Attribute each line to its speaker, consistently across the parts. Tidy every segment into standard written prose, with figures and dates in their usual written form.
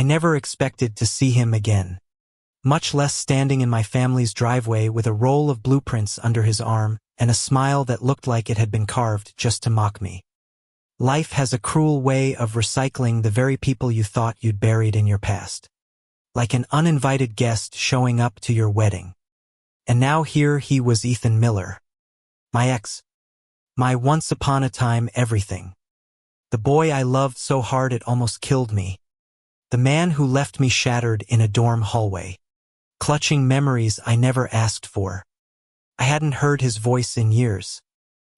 Speaker 1: never expected to see him again, much less standing in my family's driveway with a roll of blueprints under his arm and a smile that looked like it had been carved just to mock me. Life has a cruel way of recycling the very people you thought you'd buried in your past. Like an uninvited guest showing up to your wedding. And now here he was, Ethan Miller. My ex. My once upon a time everything. The boy I loved so hard it almost killed me. The man who left me shattered in a dorm hallway, clutching memories I never asked for. I hadn't heard his voice in years.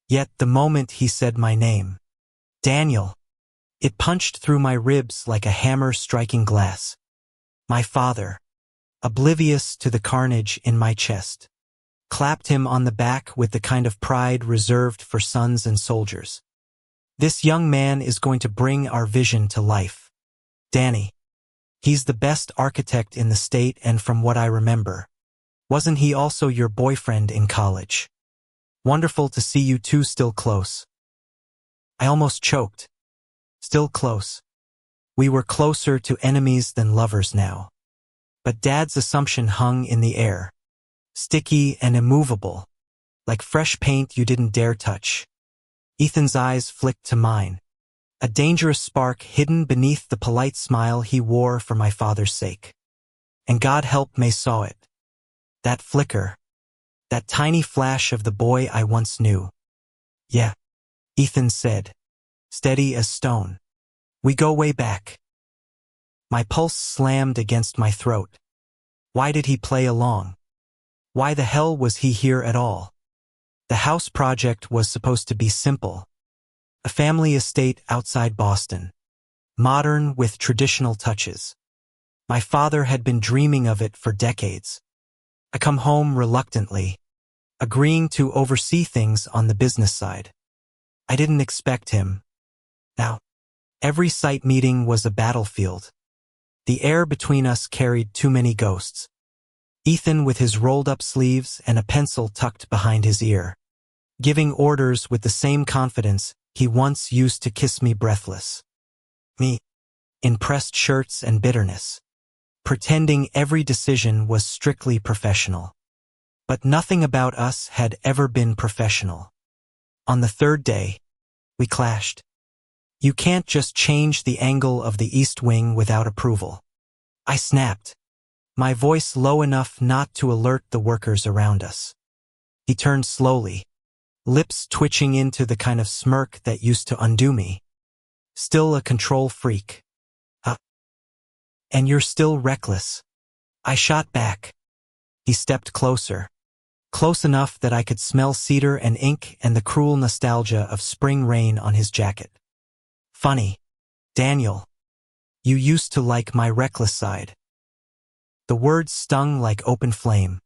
Speaker 1: Yet the moment he said my name, Daniel, it punched through my ribs like a hammer striking glass. My father, oblivious to the carnage in my chest, clapped him on the back with the kind of pride reserved for sons and soldiers. This young man is going to bring our vision to life. Danny. He's the best architect in the state, and from what I remember, wasn't he also your boyfriend in college? Wonderful to see you two still close. I almost choked. Still close. We were closer to enemies than lovers now. But Dad's assumption hung in the air, sticky and immovable, like fresh paint you didn't dare touch. Ethan's eyes flicked to mine, a dangerous spark hidden beneath the polite smile he wore for my father's sake. And God help me saw it. That flicker, that tiny flash of the boy I once knew. Yeah, Ethan said, steady as stone. We go way back. My pulse slammed against my throat. Why did he play along? Why the hell was he here at all? The house project was supposed to be simple. A family estate outside Boston. Modern with traditional touches. My father had been dreaming of it for decades. I come home reluctantly, agreeing to oversee things on the business side. I didn't expect him. Now, every site meeting was a battlefield. The air between us carried too many ghosts. Ethan with his rolled-up sleeves and a pencil tucked behind his ear, giving orders with the same confidence he once used to kiss me breathless. Me, in pressed shirts and bitterness, pretending every decision was strictly professional. But nothing about us had ever been professional. On the third day, we clashed. You can't just change the angle of the east wing without approval. I snapped, my voice low enough not to alert the workers around us. He turned slowly, lips twitching into the kind of smirk that used to undo me. Still a control freak. And you're still reckless. I shot back. He stepped closer. Close enough that I could smell cedar and ink and the cruel nostalgia of spring rain on his jacket. Funny, Daniel. You used to like my reckless side. The words stung like open flame.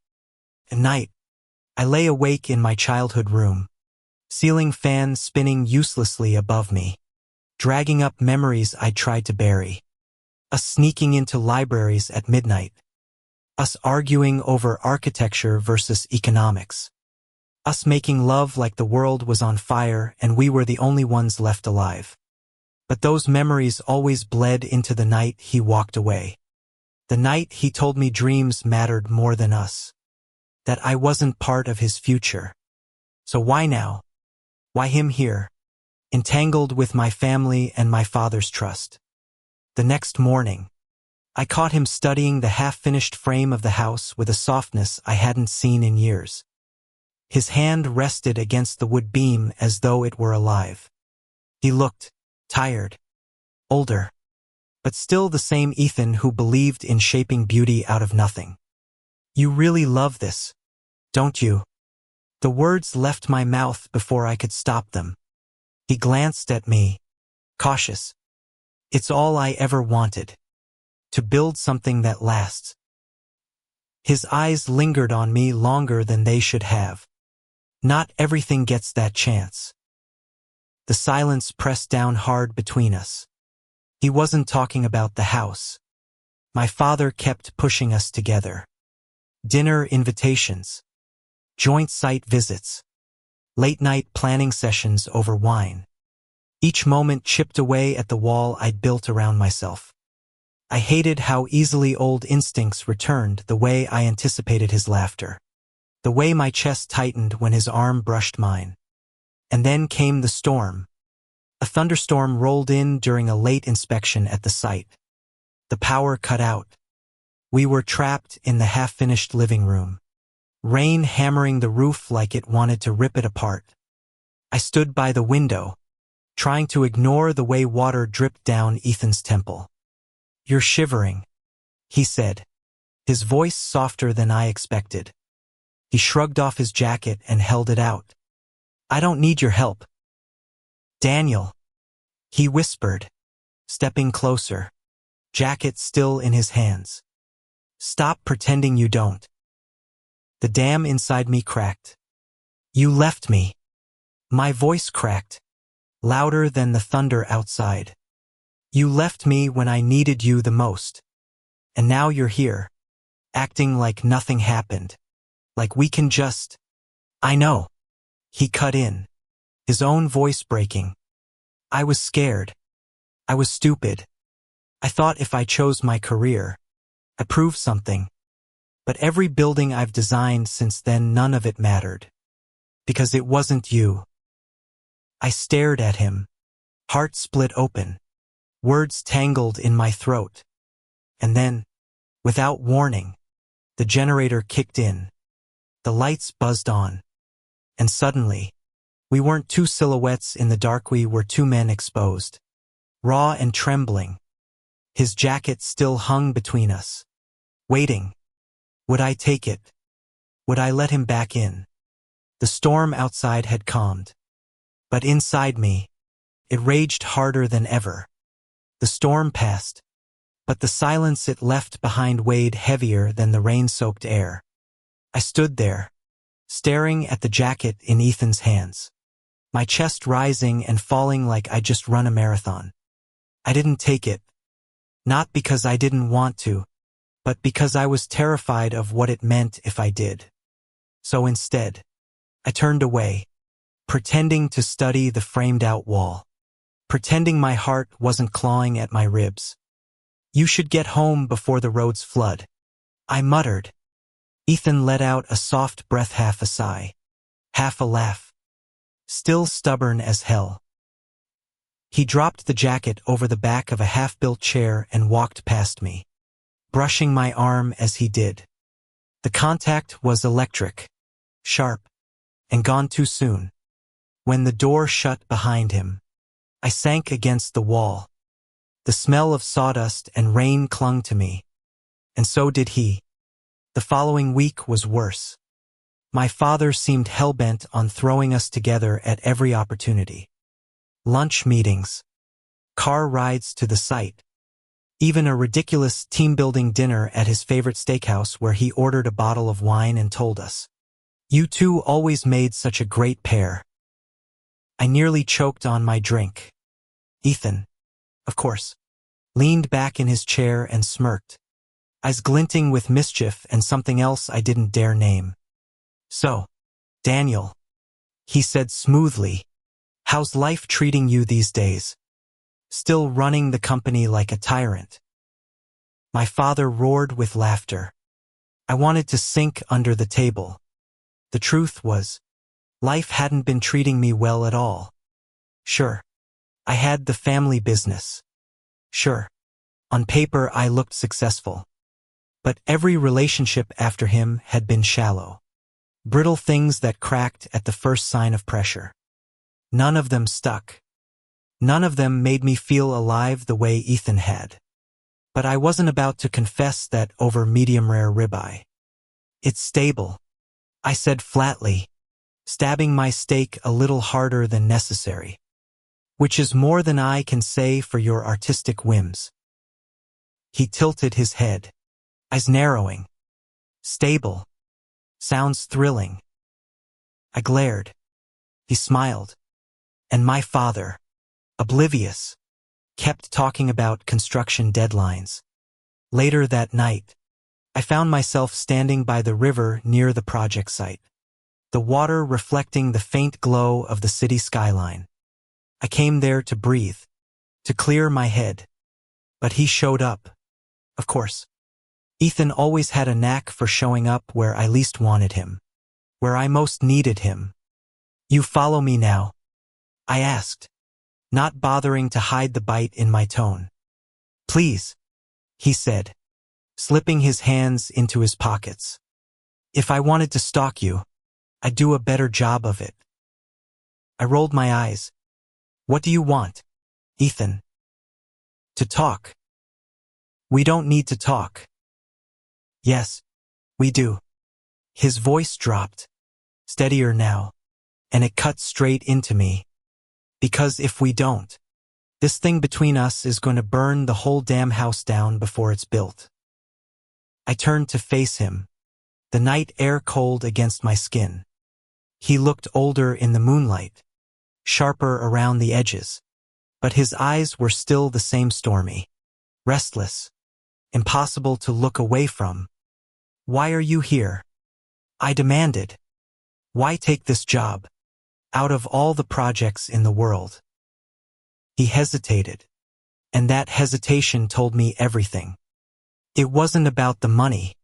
Speaker 1: At night, I lay awake in my childhood room, ceiling fans spinning uselessly above me, dragging up memories I tried to bury. Us sneaking into libraries at midnight. Us arguing over architecture versus economics. Us making love like the world was on fire and we were the only ones left alive. But those memories always bled into the night he walked away. The night he told me dreams mattered more than us. That I wasn't part of his future. So why now? Why him here? Entangled with my family and my father's trust. The next morning, I caught him studying the half-finished frame of the house with a softness I hadn't seen in years. His hand rested against the wood beam as though it were alive. He looked tired, older, but still the same Ethan who believed in shaping beauty out of nothing. You really love this, don't you? The words left my mouth before I could stop them. He glanced at me, cautious. It's all I ever wanted. To build something that lasts. His eyes lingered on me longer than they should have. Not everything gets that chance. The silence pressed down hard between us. He wasn't talking about the house. My father kept pushing us together. Dinner invitations. Joint site visits. Late-night planning sessions over wine. Each moment chipped away at the wall I'd built around myself. I hated how easily old instincts returned, the way I anticipated his laughter, the way my chest tightened when his arm brushed mine. And then came the storm. A thunderstorm rolled in during a late inspection at the site. The power cut out. We were trapped in the half-finished living room, rain hammering the roof like it wanted to rip it apart. I stood by the window, trying to ignore the way water dripped down Ethan's temple. "You're shivering," he said, his voice softer than I expected. He shrugged off his jacket and held it out. "I don't need your help." "Daniel," he whispered, stepping closer, jacket still in his hands. "Stop pretending you don't." The dam inside me cracked. "You left me." My voice cracked, louder than the thunder outside. "You left me when I needed you the most. And now you're here, acting like nothing happened. Like we can just—" "I know," he cut in, his own voice breaking. "I was scared. I was stupid. I thought if I chose my career, I proved something. But every building I've designed since then, none of it mattered. Because it wasn't you." I stared at him, heart split open, words tangled in my throat. And then, without warning, the generator kicked in. The lights buzzed on. And suddenly, we weren't two silhouettes in the dark, we were two men exposed, raw and trembling. His jacket still hung between us, waiting. Would I take it? Would I let him back in? The storm outside had calmed. But inside me, it raged harder than ever. The storm passed, but the silence it left behind weighed heavier than the rain-soaked air. I stood there, staring at the jacket in Ethan's hands, my chest rising and falling like I'd just run a marathon. I didn't take it, not because I didn't want to, but because I was terrified of what it meant if I did. So instead, I turned away, pretending to study the framed-out wall, pretending my heart wasn't clawing at my ribs. "You should get home before the roads flood," I muttered. Ethan let out a soft breath, half a sigh, half a laugh. Still stubborn as hell. He dropped the jacket over the back of a half-built chair and walked past me, brushing my arm as he did. The contact was electric, sharp, and gone too soon. When the door shut behind him, I sank against the wall. The smell of sawdust and rain clung to me, and so did he. The following week was worse. My father seemed hell-bent on throwing us together at every opportunity. Lunch meetings, car rides to the site, even a ridiculous team-building dinner at his favorite steakhouse where he ordered a bottle of wine and told us, "You two always made such a great pair." I nearly choked on my drink. Ethan, of course, leaned back in his chair and smirked, eyes glinting with mischief and something else I didn't dare name. "So, Daniel," he said smoothly, "how's life treating you these days? Still running the company like a tyrant?" My father roared with laughter. I wanted to sink under the table. The truth was, life hadn't been treating me well at all. Sure, I had the family business. Sure, on paper I looked successful. But every relationship after him had been shallow. Brittle things that cracked at the first sign of pressure. None of them stuck. None of them made me feel alive the way Ethan had. But I wasn't about to confess that over medium-rare ribeye. "It's stable," I said flatly, stabbing my steak a little harder than necessary. "Which is more than I can say for your artistic whims." He tilted his head, eyes narrowing. "Stable. Sounds thrilling." I glared. He smiled. And my father, oblivious, kept talking about construction deadlines. Later that night, I found myself standing by the river near the project site, the water reflecting the faint glow of the city skyline. I came there to breathe, to clear my head. But he showed up, Of course. Ethan always had a knack for showing up where I least wanted him, where I most needed him. You follow me now? I asked, not bothering to hide the bite in my tone. Please, he said, slipping his hands into his pockets. If I wanted to stalk you, I'd do a better job of it. I rolled my eyes. What do you want, Ethan? To talk. We don't need to talk. Yes, we do. His voice dropped, steadier now, and it cut straight into me. Because if we don't, this thing between us is going to burn the whole damn house down before it's built. I turned to face him, the night air cold against my skin. He looked older in the moonlight, sharper around the edges, but his eyes were still the same stormy, restless, impossible to look away from. Why are you here? I demanded. Why take this job? Out of all the projects in the world. He hesitated, and that hesitation told me everything. It wasn't about the money.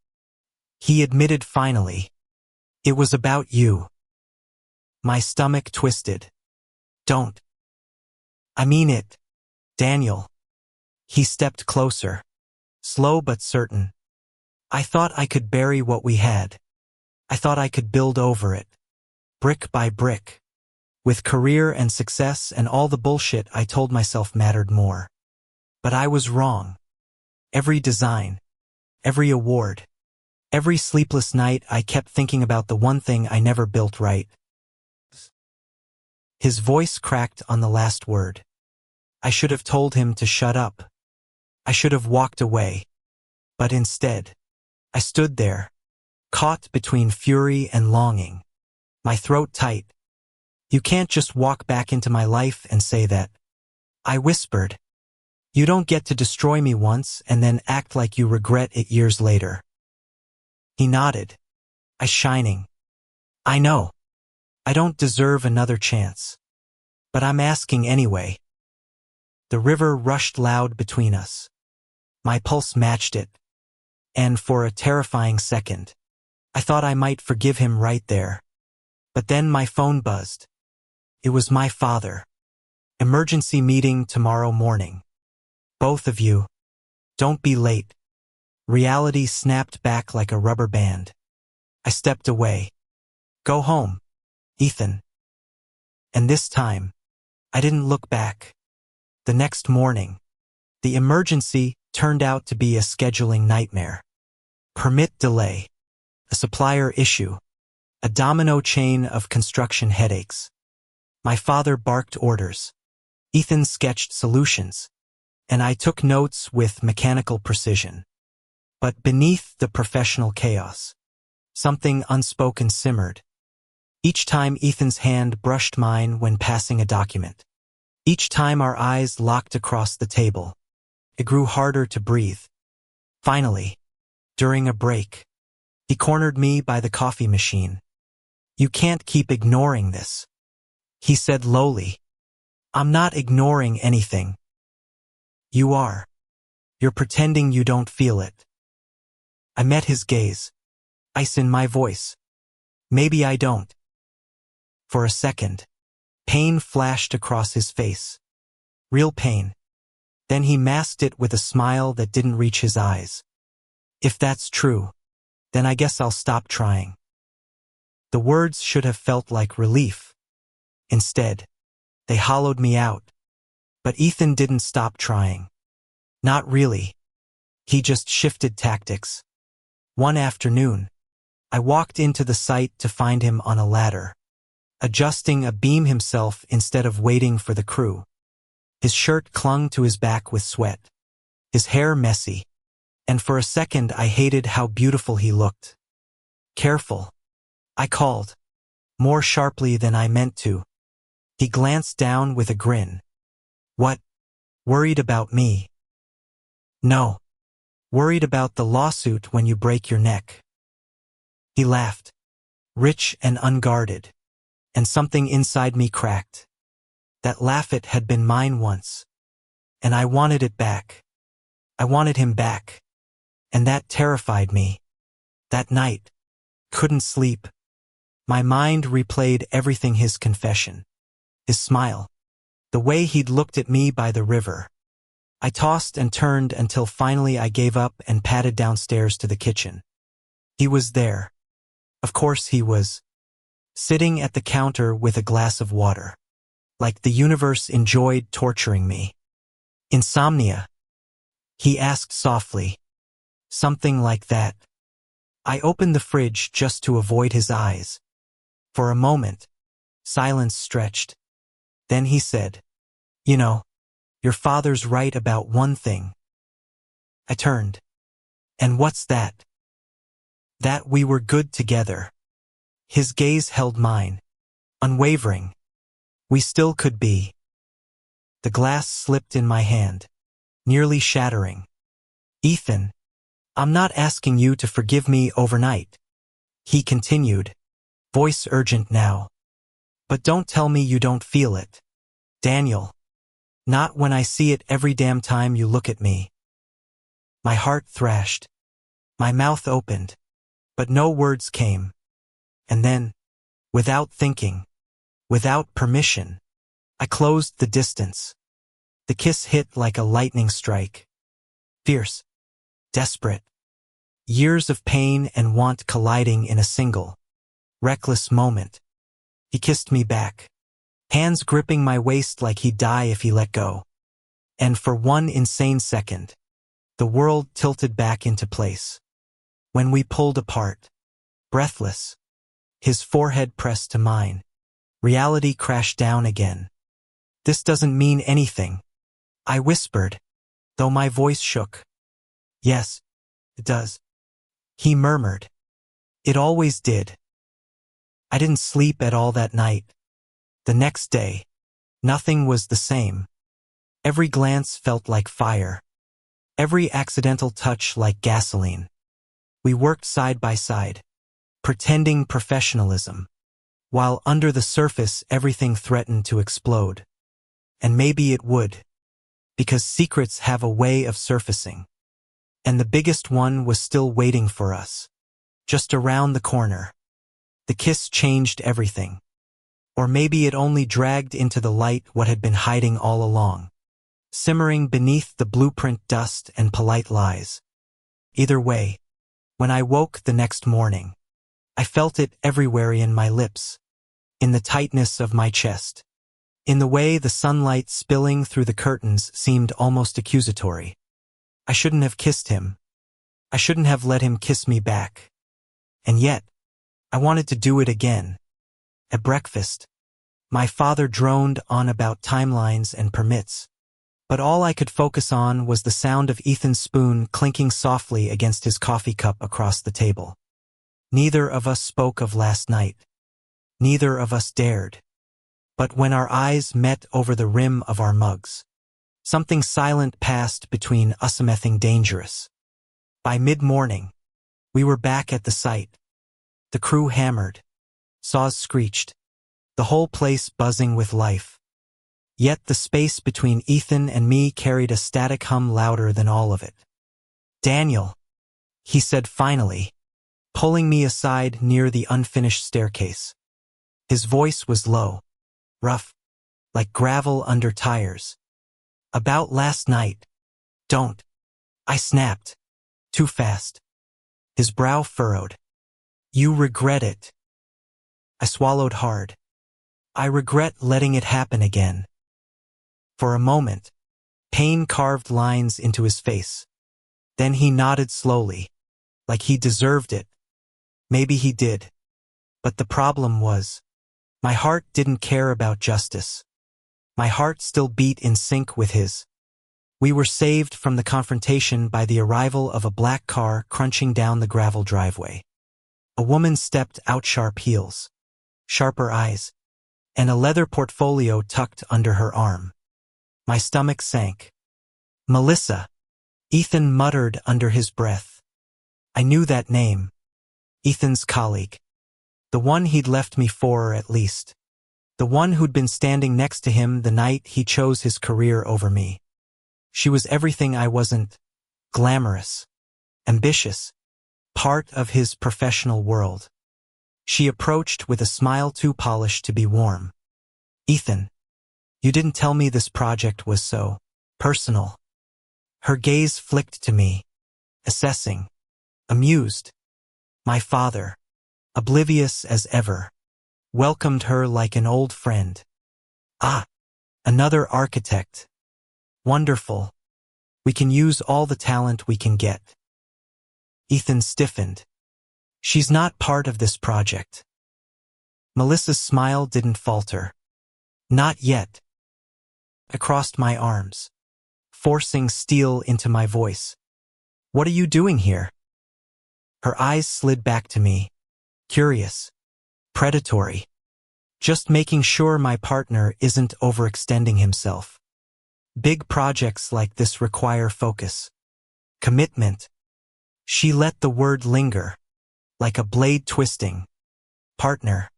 Speaker 1: He admitted finally. It was about you. My stomach twisted. Don't. I mean it, Daniel. He stepped closer, slow but certain. I thought I could bury what we had. I thought I could build over it, brick by brick, with career and success and all the bullshit I told myself mattered more. But I was wrong. Every design, every award, every sleepless night I kept thinking about the one thing I never built right. His voice cracked on the last word. I should have told him to shut up. I should have walked away. But instead, I stood there, caught between fury and longing, my throat tight. You can't just walk back into my life and say that. I whispered. You don't get to destroy me once and then act like you regret it years later. He nodded, eyes shining. I know. I don't deserve another chance. But I'm asking anyway. The river rushed loud between us. My pulse matched it. And for a terrifying second, I thought I might forgive him right there. But then my phone buzzed. It was my father. Emergency meeting tomorrow morning. Both of you. Don't be late. Reality snapped back like a rubber band. I stepped away. Go home, Ethan. And this time, I didn't look back. The next morning, the emergency turned out to be a scheduling nightmare. Permit delay, a supplier issue, a domino chain of construction headaches. My father barked orders. Ethan sketched solutions, and I took notes with mechanical precision. But beneath the professional chaos, something unspoken simmered. Each time Ethan's hand brushed mine when passing a document. Each time our eyes locked across the table. It grew harder to breathe. Finally, during a break, he cornered me by the coffee machine. You can't keep ignoring this, he said lowly. I'm not ignoring anything. You are. You're pretending you don't feel it. I met his gaze, ice in my voice. Maybe I don't. For a second, pain flashed across his face. Real pain. Then he masked it with a smile that didn't reach his eyes. If that's true, then I guess I'll stop trying. The words should have felt like relief. Instead, they hollowed me out. But Ethan didn't stop trying. Not really. He just shifted tactics. One afternoon, I walked into the site to find him on a ladder, adjusting a beam himself instead of waiting for the crew. His shirt clung to his back with sweat, his hair messy, and for a second I hated how beautiful he looked. Careful, I called, more sharply than I meant to. He glanced down with a grin. What? Worried about me? No. Worried about the lawsuit when you break your neck. He laughed, rich and unguarded, and something inside me cracked. That laugh it had been mine once, and I wanted it back. I wanted him back, And that terrified me. That night. Couldn't sleep. My mind replayed everything: his confession, his smile, the way he'd looked at me by the river. I tossed and turned until finally I gave up and padded downstairs to the kitchen. He was there. Of course he was. Sitting at the counter with a glass of water. Like the universe enjoyed torturing me. Insomnia? He asked softly. Something like that. I opened the fridge just to avoid his eyes. For a moment, silence stretched. Then he said, "You know, your father's right about one thing." I turned. "And what's that?" "That we were good together." His gaze held mine, unwavering. "We still could be." The glass slipped in my hand, nearly shattering. "Ethan, I'm not asking you to forgive me overnight," he continued, voice urgent now. "But don't tell me you don't feel it. Daniel. Not when I see it every damn time you look at me." My heart thrashed. My mouth opened, but no words came. And then, without thinking, without permission, I closed the distance. The kiss hit like a lightning strike. Fierce. Desperate. Years of pain and want colliding in a single, reckless moment. He kissed me back, hands gripping my waist like he'd die if he let go. And for one insane second, the world tilted back into place. When we pulled apart, breathless, his forehead pressed to mine, reality crashed down again. "This doesn't mean anything," I whispered, though my voice shook. "Yes, it does," he murmured. "It always did." I didn't sleep at all that night. The next day, nothing was the same. Every glance felt like fire. Every accidental touch like gasoline. We worked side by side, pretending professionalism, while under the surface everything threatened to explode. And maybe it would, because secrets have a way of surfacing. And the biggest one was still waiting for us, just around the corner. The kiss changed everything. Or maybe it only dragged into the light what had been hiding all along, simmering beneath the blueprint dust and polite lies. Either way, when I woke the next morning, I felt it everywhere: in my lips, in the tightness of my chest, in the way the sunlight spilling through the curtains seemed almost accusatory. I shouldn't have kissed him. I shouldn't have let him kiss me back. And yet, I wanted to do it again. At breakfast, my father droned on about timelines and permits, but all I could focus on was the sound of Ethan's spoon clinking softly against his coffee cup across the table. Neither of us spoke of last night. Neither of us dared. But when our eyes met over the rim of our mugs, something silent passed between us. Something dangerous. By mid-morning, we were back at the site. The crew hammered. Saws screeched. The whole place buzzing with life. Yet the space between Ethan and me carried a static hum louder than all of it. "Daniel," he said finally, pulling me aside near the unfinished staircase. His voice was low, rough, like gravel under tires. "About last night." "Don't," I snapped. Too fast. His brow furrowed. "You regret it." I swallowed hard. "I regret letting it happen again." For a moment, pain carved lines into his face. Then he nodded slowly, like he deserved it. Maybe he did. But the problem was, my heart didn't care about justice. My heart still beat in sync with his. We were saved from the confrontation by the arrival of a black car crunching down the gravel driveway. A woman stepped out, sharp heels, sharper eyes, and a leather portfolio tucked under her arm. My stomach sank. "Melissa," Ethan muttered under his breath. I knew that name. Ethan's colleague. The one he'd left me for, at least. The one who'd been standing next to him the night he chose his career over me. She was everything I wasn't. Glamorous. ambitious, part of his professional world. She approached with a smile too polished to be warm. Ethan, you didn't tell me this project was so personal. Her gaze flicked to me, assessing, amused. My father, oblivious as ever, welcomed her like an old friend. Ah, another architect. Wonderful. We can use all the talent we can get. Ethan stiffened. She's not part of this project. Melissa's smile didn't falter. Not yet. I crossed my arms, forcing steel into my voice. What are you doing here? Her eyes slid back to me, curious, predatory. Just making sure my partner isn't overextending himself. Big projects like this require focus, commitment. She let the word linger, like a blade twisting. Partner.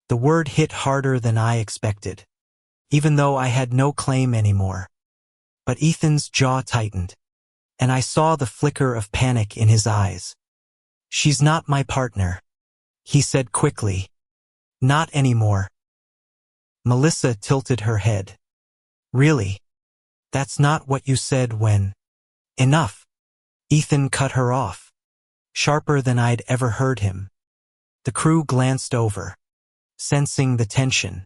Speaker 1: The word hit harder than I expected, even though I had no claim anymore. But Ethan's jaw tightened, and I saw the flicker of panic in his eyes. She's not my partner, he said quickly. Not anymore. Melissa tilted her head. Really? That's not what you said when… Enough. Ethan cut her off, sharper than I'd ever heard him. The crew glanced over, sensing the tension.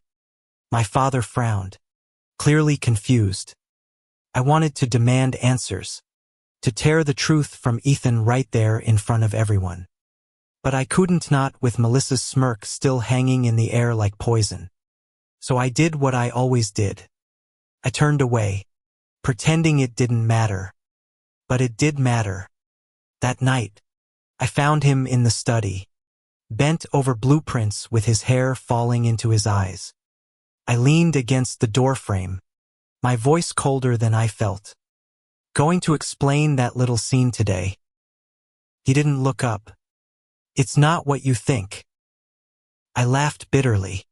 Speaker 1: My father frowned, clearly confused. I wanted to demand answers, to tear the truth from Ethan right there in front of everyone. But I couldn't, not with Melissa's smirk still hanging in the air like poison. So I did what I always did. I turned away, pretending it didn't matter. But it did matter. That night, I found him in the study, bent over blueprints with his hair falling into his eyes. I leaned against the doorframe, my voice colder than I felt. Going to explain that little scene today. He didn't look up. It's not what you think. I laughed bitterly.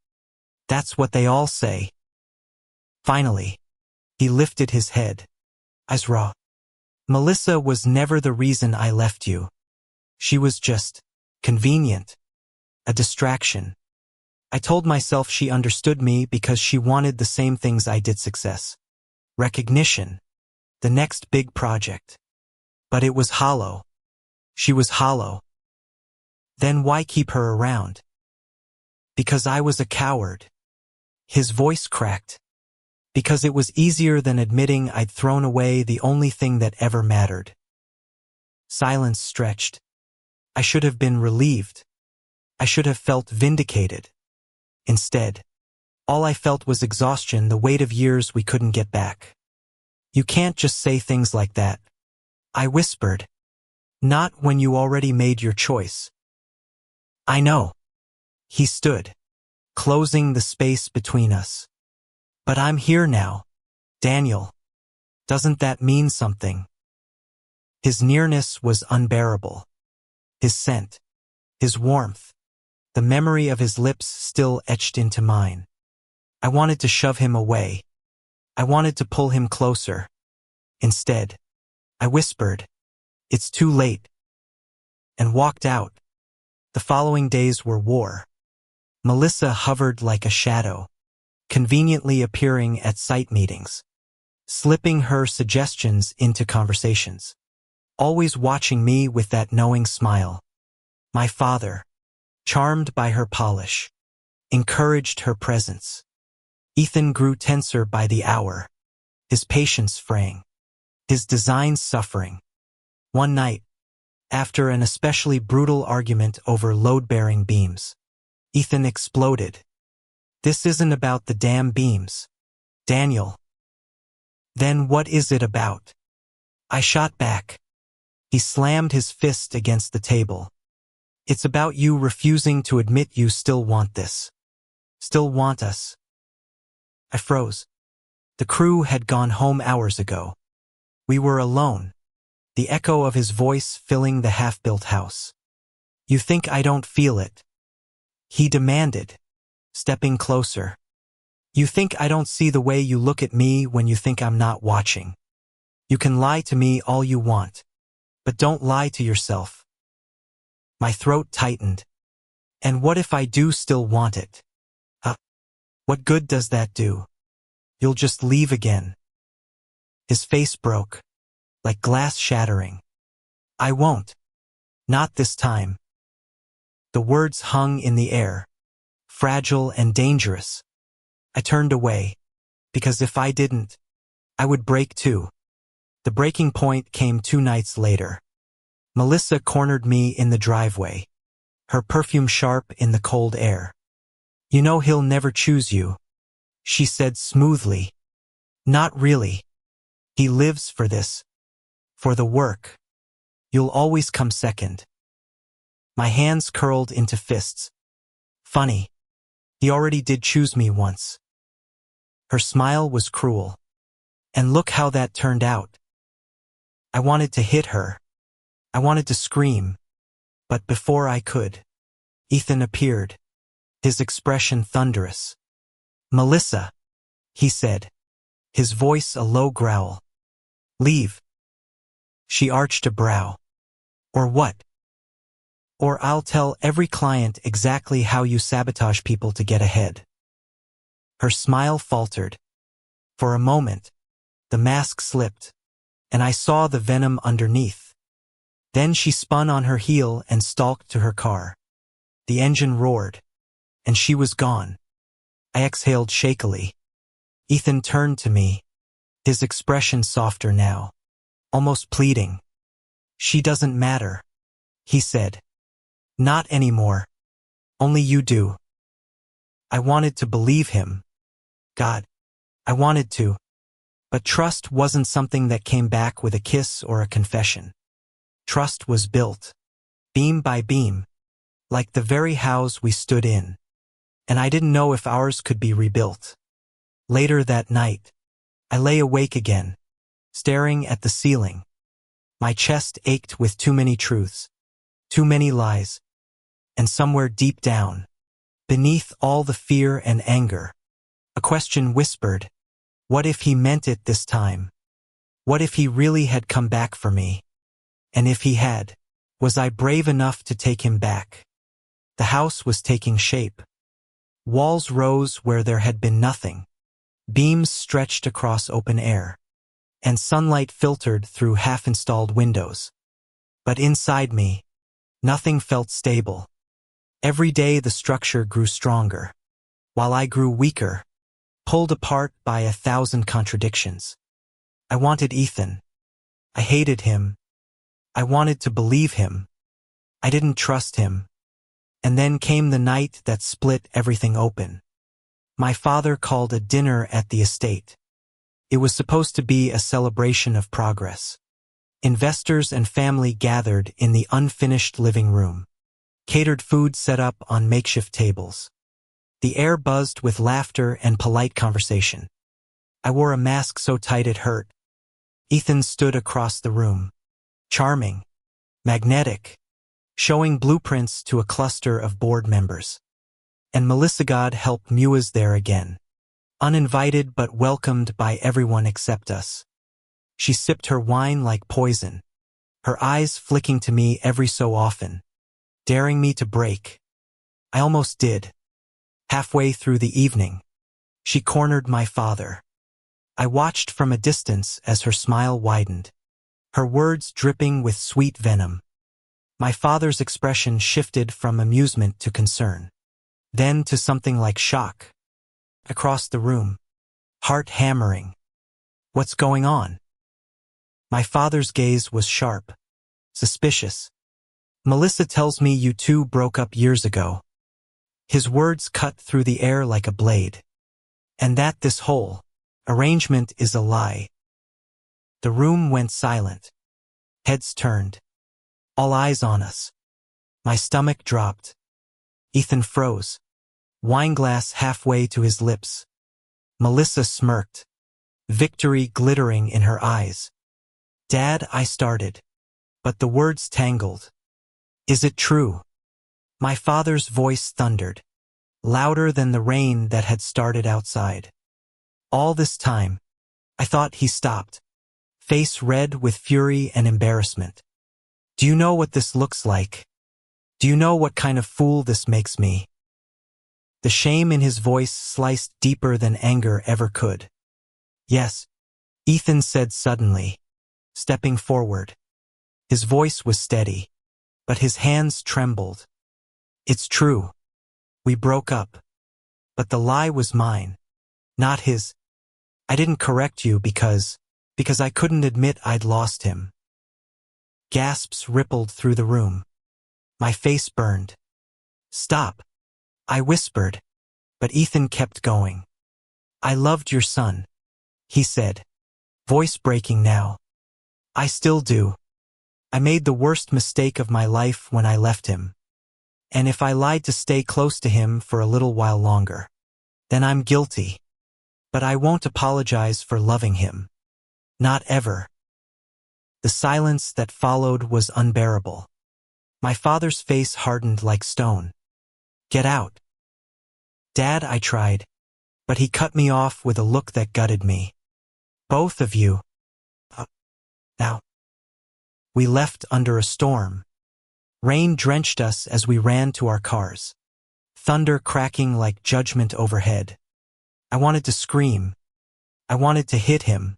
Speaker 1: That's what they all say. Finally, he lifted his head, eyes raw. Melissa was never the reason I left you. She was just convenient, a distraction. I told myself she understood me because she wanted the same things I did: success, recognition, the next big project. But it was hollow. She was hollow. Then why keep her around? Because I was a coward. His voice cracked. Because it was easier than admitting I'd thrown away the only thing that ever mattered. Silence stretched. I should have been relieved. I should have felt vindicated. Instead, all I felt was exhaustion, the weight of years we couldn't get back. You can't just say things like that, I whispered. Not when you already made your choice. I know. He stood, closing the space between us. But I'm here now, Daniel. Doesn't that mean something? His nearness was unbearable. His scent, his warmth, the memory of his lips still etched into mine. I wanted to shove him away. I wanted to pull him closer. Instead, I whispered, "It's too late," and walked out. The following days were war. Melissa hovered like a shadow, conveniently appearing at site meetings, slipping her suggestions into conversations, always watching me with that knowing smile. My father, charmed by her polish, encouraged her presence. Ethan grew tenser by the hour, his patience fraying, his design suffering. One night, after an especially brutal argument over load-bearing beams, Ethan exploded. "This isn't about the damn beams, Daniel." "Then what is it about?" I shot back. He slammed his fist against the table. "It's about you refusing to admit you still want this. Still want us." I froze. The crew had gone home hours ago. We were alone, the echo of his voice filling the half-built house. "You think I don't feel it?" he demanded, stepping closer. "You think I don't see the way you look at me when you think I'm not watching? You can lie to me all you want, But don't lie to yourself. My throat tightened. And what if I do still want it? What good does that do? You'll just leave again. His face broke, like glass shattering. I won't. Not this time. The words hung in the air, fragile and dangerous. I turned away, because if I didn't, I would break too. The breaking point came 2 nights later. Melissa cornered me in the driveway, her perfume sharp in the cold air. You know he'll never choose you, she said smoothly. Not really. He lives for this. For the work. You'll always come second. My hands curled into fists. Funny. He already did choose me once. Her smile was cruel. And look how that turned out. I wanted to hit her. I wanted to scream. But before I could, Ethan appeared, his expression thunderous. Melissa, he said, his voice a low growl. Leave. She arched a brow. Or what? Or I'll tell every client exactly how you sabotage people to get ahead. Her smile faltered. For a moment, the mask slipped, and I saw the venom underneath. Then she spun on her heel and stalked to her car. The engine roared, and she was gone. I exhaled shakily. Ethan turned to me, his expression softer now, almost pleading. She doesn't matter, he said. Not anymore. Only you do. I wanted to believe him. God, I wanted to. But trust wasn't something that came back with a kiss or a confession. Trust was built, beam by beam, like the very house we stood in. And I didn't know if ours could be rebuilt. Later that night, I lay awake again, staring at the ceiling. My chest ached with too many truths, too many lies. And somewhere deep down, beneath all the fear and anger, a question whispered, what if he meant it this time? What if he really had come back for me? And if he had, was I brave enough to take him back? The house was taking shape. Walls rose where there had been nothing. Beams stretched across open air, and sunlight filtered through half-installed windows. But inside me, nothing felt stable. Every day the structure grew stronger, while I grew weaker, pulled apart by 1,000 contradictions. I wanted Ethan. I hated him. I wanted to believe him. I didn't trust him. And then came the night that split everything open. My father called a dinner at the estate. It was supposed to be a celebration of progress. Investors and family gathered in the unfinished living room. Catered food set up on makeshift tables. The air buzzed with laughter and polite conversation. I wore a mask so tight it hurt. Ethan stood across the room. Charming. Magnetic. Showing blueprints to a cluster of board members. And Melissa God helped me was there again. Uninvited but welcomed by everyone except us. She sipped her wine like poison, her eyes flicking to me every so often, daring me to break. I almost did. Halfway through the evening, she cornered my father. I watched from a distance as her smile widened, her words dripping with sweet venom. My father's expression shifted from amusement to concern, then to something like shock. Across the room, heart hammering. What's going on? My father's gaze was sharp, suspicious. Melissa tells me you two broke up years ago. His words cut through the air like a blade. And that this whole arrangement is a lie. The room went silent. Heads turned. All eyes on us. My stomach dropped. Ethan froze, wineglass halfway to his lips. Melissa smirked, victory glittering in her eyes. Dad, I started, but the words tangled. Is it true? My father's voice thundered, louder than the rain that had started outside. All this time, I thought he stopped, face red with fury and embarrassment. Do you know what this looks like? Do you know what kind of fool this makes me? The shame in his voice sliced deeper than anger ever could. Yes, Ethan said suddenly, stepping forward. His voice was steady, but his hands trembled. It's true. We broke up. But the lie was mine, not his. I didn't correct you because I couldn't admit I'd lost him. Gasps rippled through the room. My face burned. Stop, I whispered, but Ethan kept going. I loved your son, he said, voice breaking now. I still do. I made the worst mistake of my life when I left him. And if I lied to stay close to him for a little while longer, then I'm guilty. But I won't apologize for loving him. Not ever. The silence that followed was unbearable. My father's face hardened like stone. Get out. Dad, I tried, but he cut me off with a look that gutted me. Both of you. Now. We left under a storm. Rain drenched us as we ran to our cars. Thunder cracking like judgment overhead. I wanted to scream. I wanted to hit him.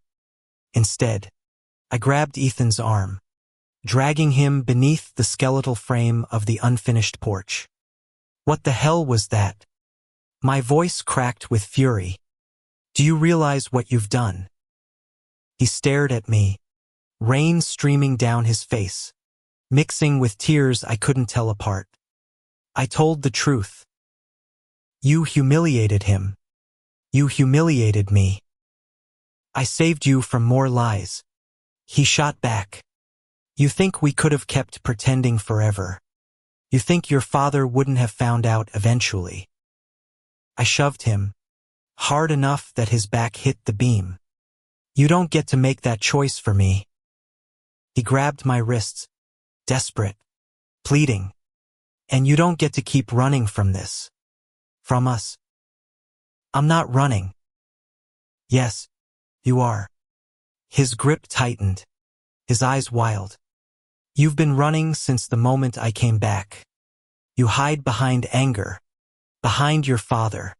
Speaker 1: Instead, I grabbed Ethan's arm, dragging him beneath the skeletal frame of the unfinished porch. What the hell was that? My voice cracked with fury. Do you realize what you've done? He stared at me, rain streaming down his face, mixing with tears I couldn't tell apart. I told the truth. You humiliated him. You humiliated me. I saved you from more lies. He shot back. You think we could have kept pretending forever. You think your father wouldn't have found out eventually. I shoved him, hard enough that his back hit the beam. You don't get to make that choice for me. He grabbed my wrists, desperate, pleading. And you don't get to keep running from this. From us. I'm not running. Yes, you are. His grip tightened, his eyes wild. You've been running since the moment I came back. You hide behind anger, behind your father,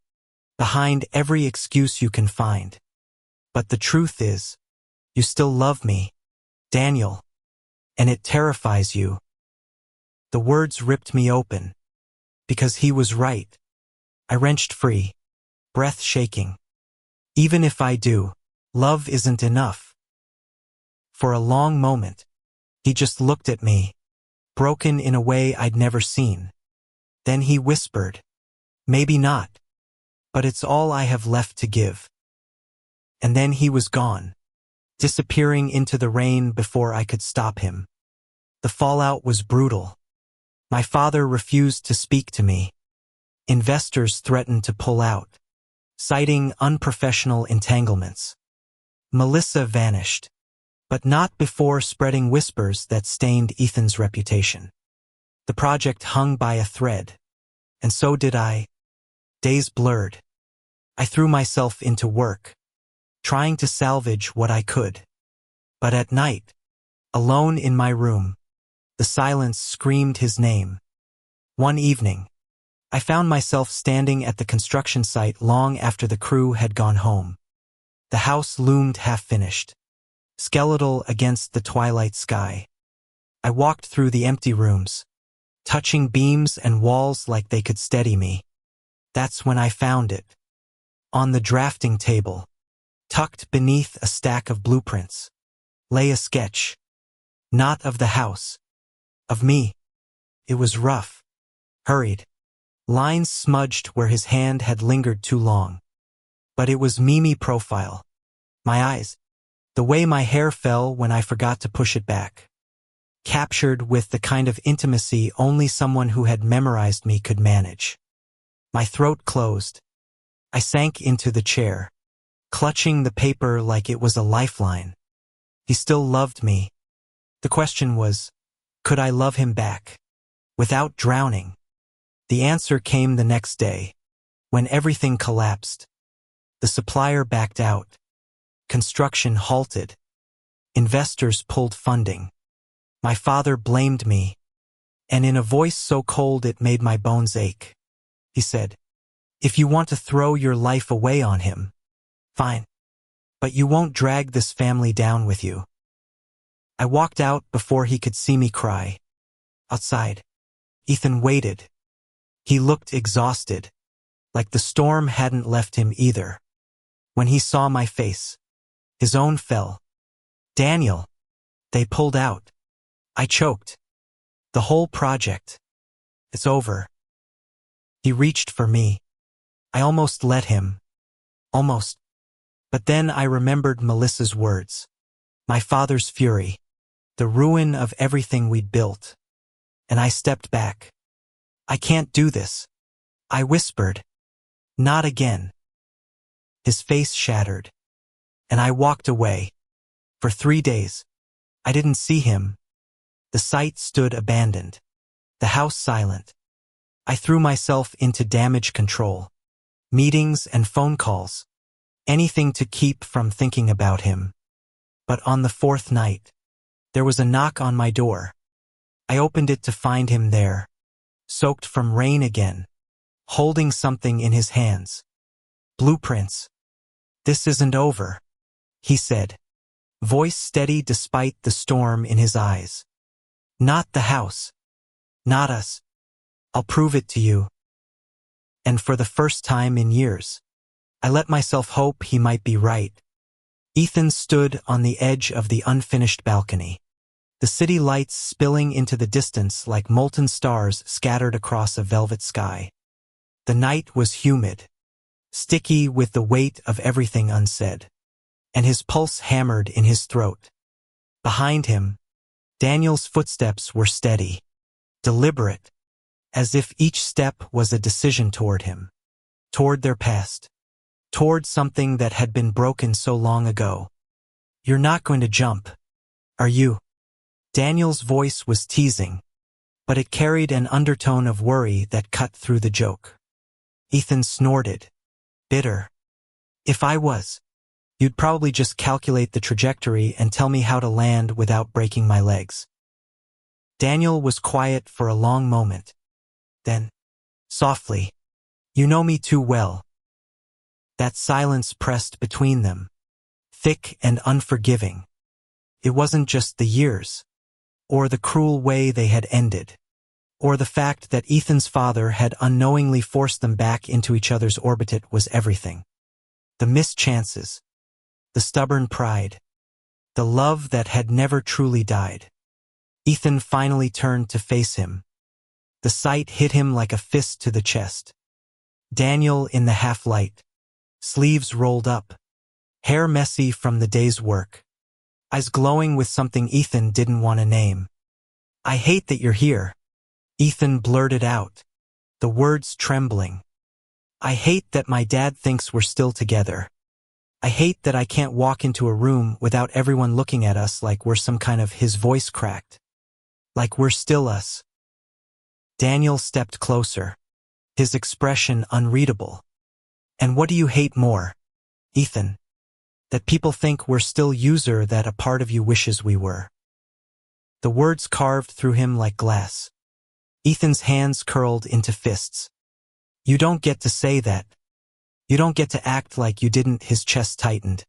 Speaker 1: behind every excuse you can find. But the truth is, you still love me, Daniel, and it terrifies you. The words ripped me open, because he was right. I wrenched free, breath shaking. Even if I do, love isn't enough. For a long moment, he just looked at me, broken in a way I'd never seen. Then he whispered, maybe not, but it's all I have left to give. And then he was gone, disappearing into the rain before I could stop him. The fallout was brutal. My father refused to speak to me. Investors threatened to pull out, citing unprofessional entanglements. Melissa vanished, but not before spreading whispers that stained Ethan's reputation. The project hung by a thread, and so did I. Days blurred. I threw myself into work, trying to salvage what I could. But at night, alone in my room, the silence screamed his name. One evening, I found myself standing at the construction site long after the crew had gone home. The house loomed half-finished, skeletal against the twilight sky. I walked through the empty rooms, touching beams and walls like they could steady me. That's when I found it. On the drafting table, tucked beneath a stack of blueprints, lay a sketch. Not of the house. Of me. It was rough, hurried. Lines smudged where his hand had lingered too long. But it was Mimi profile. My eyes. The way my hair fell when I forgot to push it back. Captured with the kind of intimacy only someone who had memorized me could manage. My throat closed. I sank into the chair, clutching the paper like it was a lifeline. He still loved me. The question was, could I love him back? Without drowning? The answer came the next day, when everything collapsed. The supplier backed out. Construction halted. Investors pulled funding. My father blamed me, and in a voice so cold it made my bones ache. He said, "If you want to throw your life away on him, fine. But you won't drag this family down with you." I walked out before he could see me cry. Outside, Ethan waited. He looked exhausted, like the storm hadn't left him either. When he saw my face, his own fell. "Daniel." They pulled out. I choked. "The whole project. It's over." He reached for me. I almost let him. Almost. But then I remembered Melissa's words. My father's fury. The ruin of everything we'd built. And I stepped back. "I can't do this," I whispered. "Not again." His face shattered. And I walked away. For 3 days. I didn't see him. The site stood abandoned. The house silent. I threw myself into damage control. Meetings and phone calls. Anything to keep from thinking about him. But on the 4th night, there was a knock on my door. I opened it to find him there, soaked from rain again, holding something in his hands. "Blueprints. This isn't over," he said, voice steady despite the storm in his eyes. "Not the house. Not us. I'll prove it to you." And for the first time in years, I let myself hope he might be right. Ethan stood on the edge of the unfinished balcony. The city lights spilling into the distance like molten stars scattered across a velvet sky. The night was humid, sticky with the weight of everything unsaid, and his pulse hammered in his throat. Behind him, Daniel's footsteps were steady, deliberate, as if each step was a decision toward him, toward their past, toward something that had been broken so long ago. "You're not going to jump, are you?" Daniel's voice was teasing, but it carried an undertone of worry that cut through the joke. Ethan snorted, bitter. "If I was, you'd probably just calculate the trajectory and tell me how to land without breaking my legs." Daniel was quiet for a long moment. Then, softly, "You know me too well." That silence pressed between them, thick and unforgiving. It wasn't just the years, or the cruel way they had ended, or the fact that Ethan's father had unknowingly forced them back into each other's orbit. It was everything. The missed chances, the stubborn pride, the love that had never truly died. Ethan finally turned to face him. The sight hit him like a fist to the chest. Daniel in the half-light, sleeves rolled up, hair messy from the day's work, eyes glowing with something Ethan didn't want to name. "I hate that you're here," Ethan blurted out, the words trembling. "I hate that my dad thinks we're still together. I hate that I can't walk into a room without everyone looking at us like we're some kind of..." His voice cracked. "Like we're still us." Daniel stepped closer, his expression unreadable. "And what do you hate more, Ethan? That people think we're still user that a part of you wishes we were?" The words carved through him like glass. Ethan's hands curled into fists. "You don't get to say that. You don't get to act like you didn't." His chest tightened.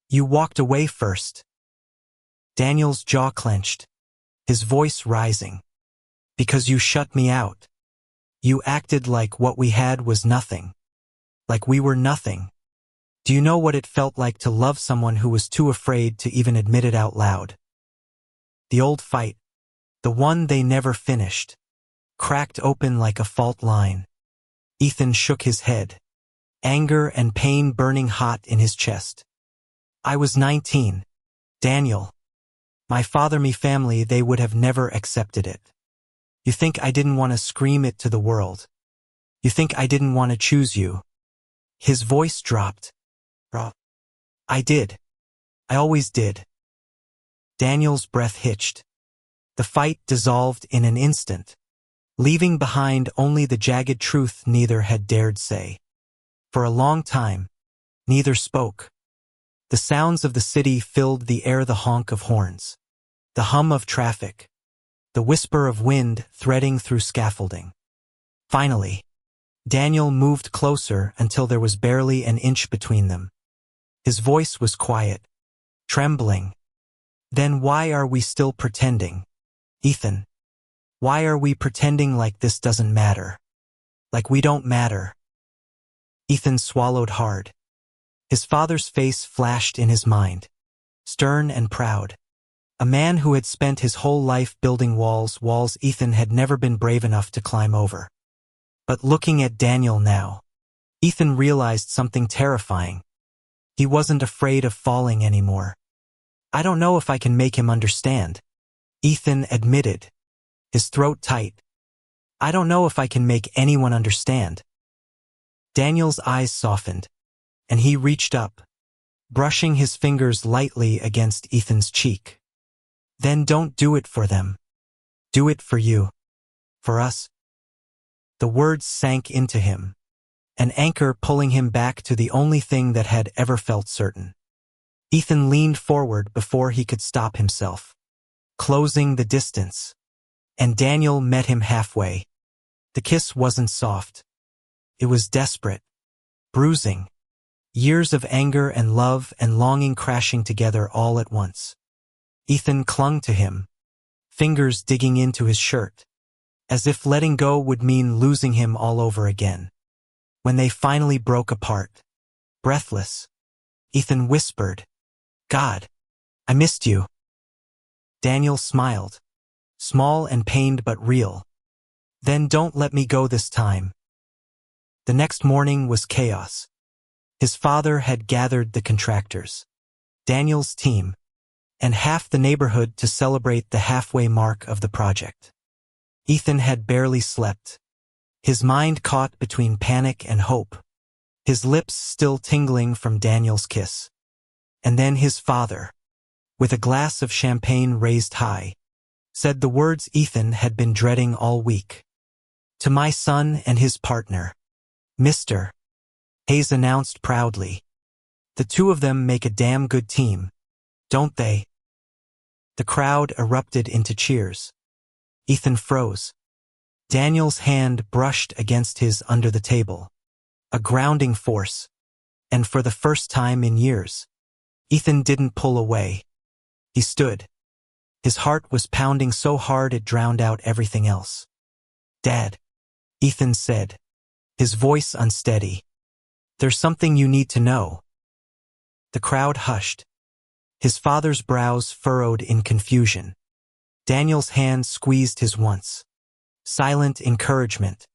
Speaker 1: "You walked away first." Daniel's jaw clenched, his voice rising. "Because you shut me out. You acted like what we had was nothing. Like we were nothing. Do you know what it felt like to love someone who was too afraid to even admit it out loud?" The old fight, the one they never finished, cracked open like a fault line. Ethan shook his head, anger and pain burning hot in his chest. "I was 19, Daniel. My me family, they would have never accepted it. You think I didn't want to scream it to the world? You think I didn't want to choose you?" His voice dropped. "I did. I always did." Daniel's breath hitched. The fight dissolved in an instant, leaving behind only the jagged truth neither had dared say. For a long time, neither spoke. The sounds of the city filled the air, the honk of horns, The hum of traffic. The whisper of wind threading through scaffolding. Finally, Daniel moved closer until there was barely an inch between them. His voice was quiet, trembling. Then why are we still pretending? Ethan, why are we pretending like this doesn't matter? Like we don't matter? Ethan swallowed hard. His father's face flashed in his mind, stern and proud. A man who had spent his whole life building walls Ethan had never been brave enough to climb over. But looking at Daniel now, Ethan realized something terrifying. He wasn't afraid of falling anymore. I don't know if I can make him understand, Ethan admitted, his throat tight. I don't know if I can make anyone understand. Daniel's eyes softened, and he reached up, brushing his fingers lightly against Ethan's cheek. Then don't do it for them. Do it for you. For us. The words sank into him, an anchor pulling him back to the only thing that had ever felt certain. Ethan leaned forward before he could stop himself, closing the distance, and Daniel met him halfway. The kiss wasn't soft. It was desperate, bruising, years of anger and love and longing crashing together all at once. Ethan clung to him, fingers digging into his shirt, as if letting go would mean losing him all over again. When they finally broke apart, breathless, Ethan whispered, God, I missed you. Daniel smiled, small and pained but real. Then don't let me go this time. The next morning was chaos. His father had gathered the contractors, Daniel's team, and half the neighborhood to celebrate the halfway mark of the project. Ethan had barely slept, his mind caught between panic and hope, his lips still tingling from Daniel's kiss. And then his father, with a glass of champagne raised high, said the words Ethan had been dreading all week. To my son and his partner, Mr. Hayes announced proudly. The two of them make a damn good team, don't they? The crowd erupted into cheers. Ethan froze. Daniel's hand brushed against his under the table, a grounding force, and for the first time in years, Ethan didn't pull away. He stood. His heart was pounding so hard it drowned out everything else. Dad, Ethan said, his voice unsteady. There's something you need to know. The crowd hushed. His father's brows furrowed in confusion. Daniel's hand squeezed his once. Silent encouragement.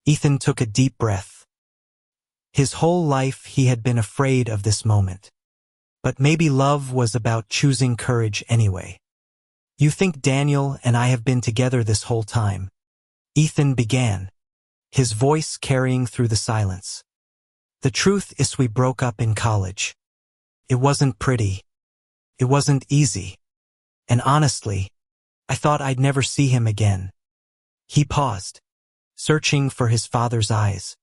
Speaker 1: Ethan took a deep breath. His whole life he had been afraid of this moment. But maybe love was about choosing courage anyway. You think Daniel and I have been together this whole time? Ethan began, his voice carrying through the silence. The truth is we broke up in college. It wasn't pretty. It wasn't easy. And honestly, I thought I'd never see him again. He paused, searching for his father's eyes.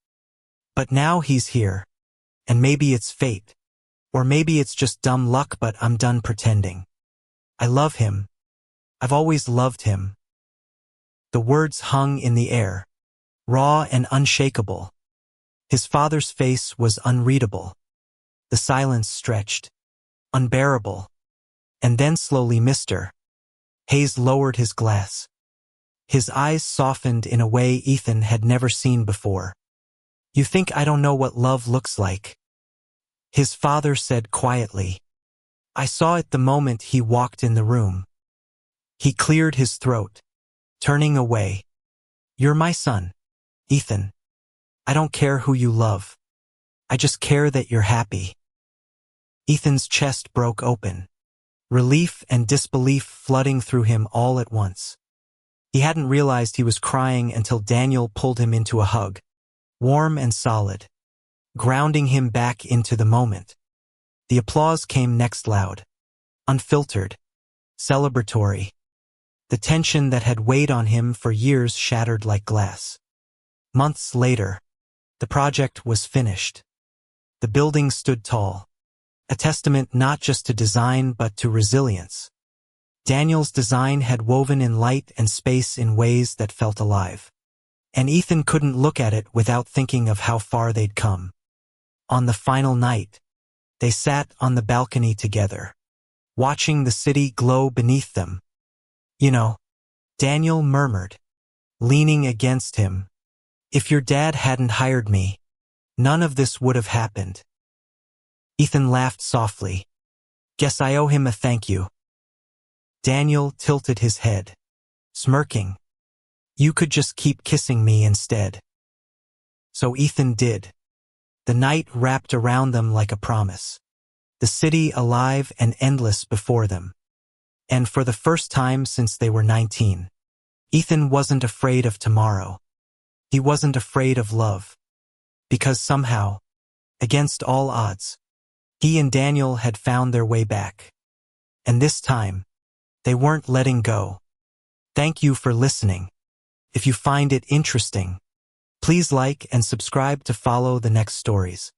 Speaker 1: But now he's here, and maybe it's fate, or maybe it's just dumb luck, but I'm done pretending. I love him. I've always loved him. The words hung in the air, raw and unshakable. His father's face was unreadable. The silence stretched, unbearable. And then slowly Mr. Hayes lowered his glass. His eyes softened in a way Ethan had never seen before. You think I don't know what love looks like? His father said quietly. I saw it the moment he walked in the room. He cleared his throat, turning away. You're my son, Ethan. I don't care who you love. I just care that you're happy. Ethan's chest broke open, relief and disbelief flooding through him all at once. He hadn't realized he was crying until Daniel pulled him into a hug, warm and solid, grounding him back into the moment. The applause came next, loud, unfiltered, celebratory. The tension that had weighed on him for years shattered like glass. Months later, the project was finished. The building stood tall, a testament not just to design but to resilience. Daniel's design had woven in light and space in ways that felt alive. And Ethan couldn't look at it without thinking of how far they'd come. On the final night, they sat on the balcony together, watching the city glow beneath them. "You know," Daniel murmured, leaning against him, "if your dad hadn't hired me, none of this would have happened." Ethan laughed softly. "Guess I owe him a thank you." Daniel tilted his head, smirking. "You could just keep kissing me instead." So Ethan did. The night wrapped around them like a promise. The city alive and endless before them. And for the first time since they were 19, Ethan wasn't afraid of tomorrow. He wasn't afraid of love. Because somehow, against all odds, he and Daniel had found their way back. And this time, they weren't letting go. Thank you for listening. If you find it interesting, please like and subscribe to follow the next stories.